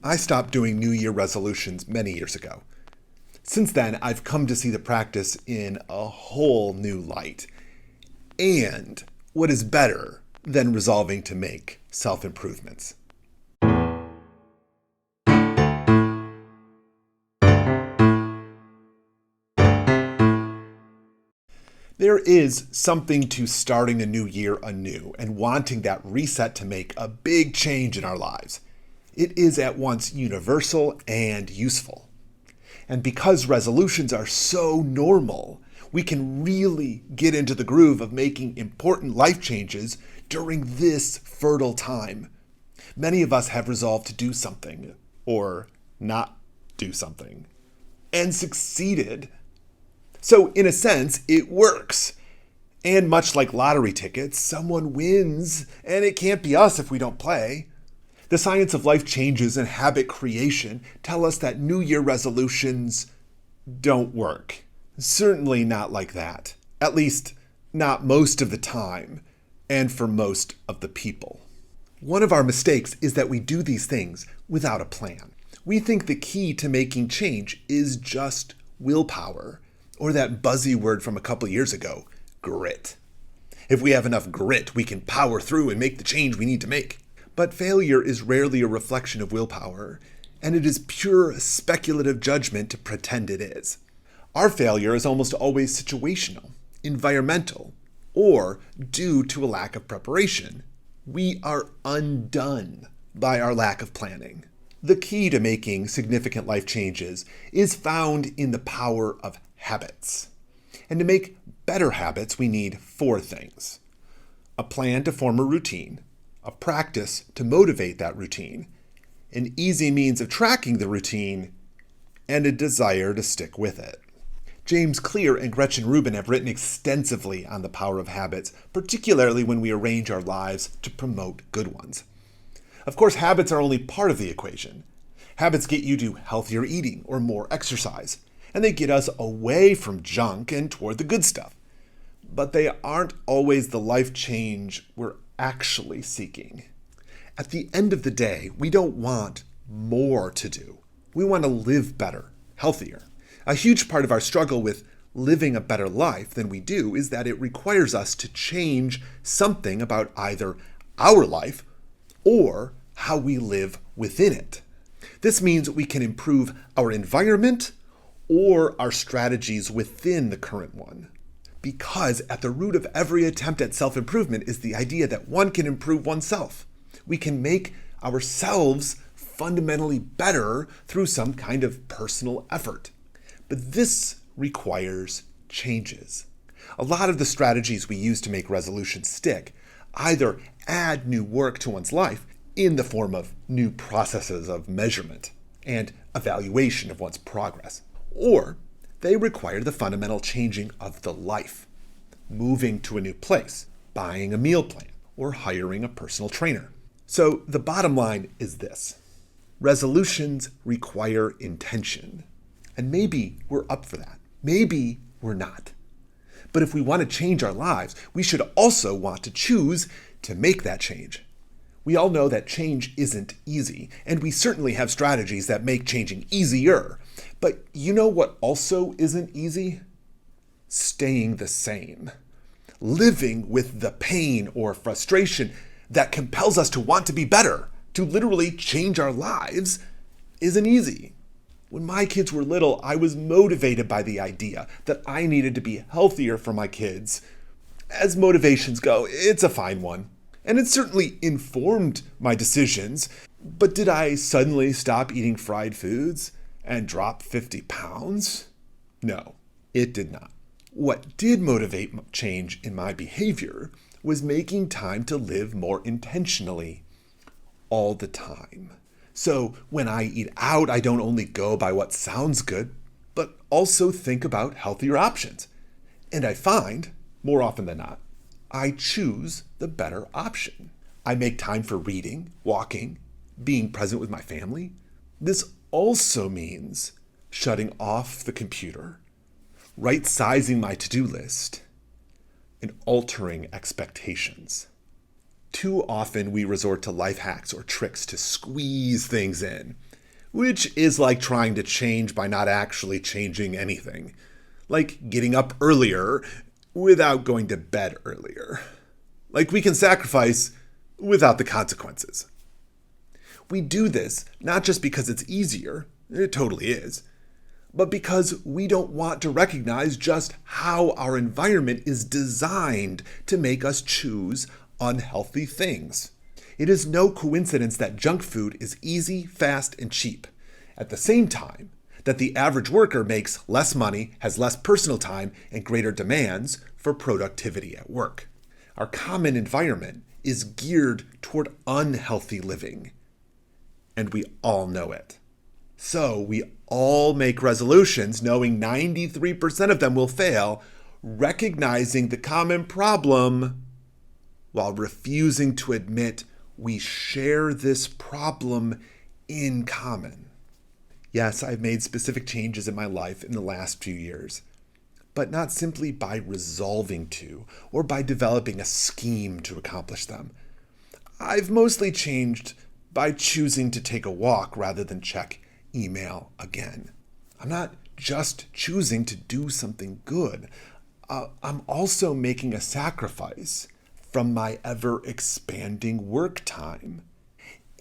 I stopped doing New Year resolutions many years ago. Since then, I've come to see the practice in a whole new light. And what is better than resolving to make self-improvements? There is something to starting a new year anew and wanting that reset to make a big change in our lives. It is at once universal and useful. And because resolutions are so normal, we can really get into the groove of making important life changes during this fertile time. Many of us have resolved to do something, or not do something, and succeeded. So in a sense, it works. And much like lottery tickets, someone wins, and it can't be us if we don't play. The science of life changes and habit creation tell us that New Year resolutions don't work. Certainly not like that. At least, not most of the time, and for most of the people. One of our mistakes is that we do these things without a plan. We think the key to making change is just willpower, or that buzzy word from a couple years ago, grit. If we have enough grit, we can power through and make the change we need to make. But failure is rarely a reflection of willpower, and it is pure speculative judgment to pretend it is. Our failure is almost always situational, environmental, or due to a lack of preparation. We are undone by our lack of planning. The key to making significant life changes is found in the power of habits. And to make better habits, we need 4 things: a plan to form a routine, a practice to motivate that routine, an easy means of tracking the routine, and a desire to stick with it. James Clear and Gretchen Rubin have written extensively on the power of habits, particularly when we arrange our lives to promote good ones. Of course, habits are only part of the equation. Habits get you to healthier eating or more exercise, and they get us away from junk and toward the good stuff. But they aren't always the life change we're actually seeking. At the end of the day, we don't want more to do. We want to live better, healthier. A huge part of our struggle with living a better life than we do is that it requires us to change something about either our life or how we live within it. This means we can improve our environment or our strategies within the current one. Because at the root of every attempt at self-improvement is the idea that one can improve oneself. We can make ourselves fundamentally better through some kind of personal effort. But this requires changes. A lot of the strategies we use to make resolutions stick either add new work to one's life in the form of new processes of measurement and evaluation of one's progress, or they require the fundamental changing of the life, moving to a new place, buying a meal plan, or hiring a personal trainer. So the bottom line is this: resolutions require intention. And maybe we're up for that. Maybe we're not. But if we want to change our lives, we should also want to choose to make that change. We all know that change isn't easy, and we certainly have strategies that make changing easier. But you know what also isn't easy? Staying the same. Living with the pain or frustration that compels us to want to be better, to literally change our lives, isn't easy. When my kids were little, I was motivated by the idea that I needed to be healthier for my kids. As motivations go, it's a fine one. And it certainly informed my decisions. But did I suddenly stop eating fried foods and drop 50 pounds? No, it did not. What did motivate change in my behavior was making time to live more intentionally all the time. So when I eat out, I don't only go by what sounds good, but also think about healthier options. And I find, more often than not, I choose the better option. I make time for reading, walking, being present with my family. This also means shutting off the computer, right-sizing my to-do list, and altering expectations. Too often we resort to life hacks or tricks to squeeze things in. which is like trying to change by not actually changing anything, like getting up earlier without going to bed earlier. Like we can sacrifice without the consequences. We do this not just because it's easier, it totally is, but because we don't want to recognize just how our environment is designed to make us choose unhealthy things. It is no coincidence that junk food is easy, fast, and cheap, at the same time that the average worker makes less money, has less personal time, and greater demands for productivity at work. Our common environment is geared toward unhealthy living, and we all know it. So we all make resolutions knowing 93% of them will fail, recognizing the common problem while refusing to admit we share this problem in common. Yes, I've made specific changes in my life in the last few years, but not simply by resolving to or by developing a scheme to accomplish them. I've mostly changed by choosing to take a walk rather than check email again. I'm not just choosing to do something good. I'm also making a sacrifice from my ever-expanding work time.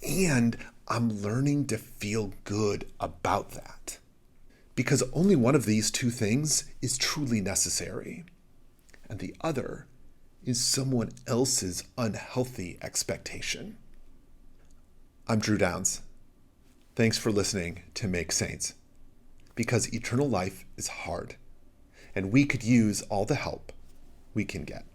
And I'm learning to feel good about that. Because only one of these two things is truly necessary, and the other is someone else's unhealthy expectation. I'm Drew Downs. Thanks for listening to Make Saints. Because eternal life is hard, and we could use all the help we can get.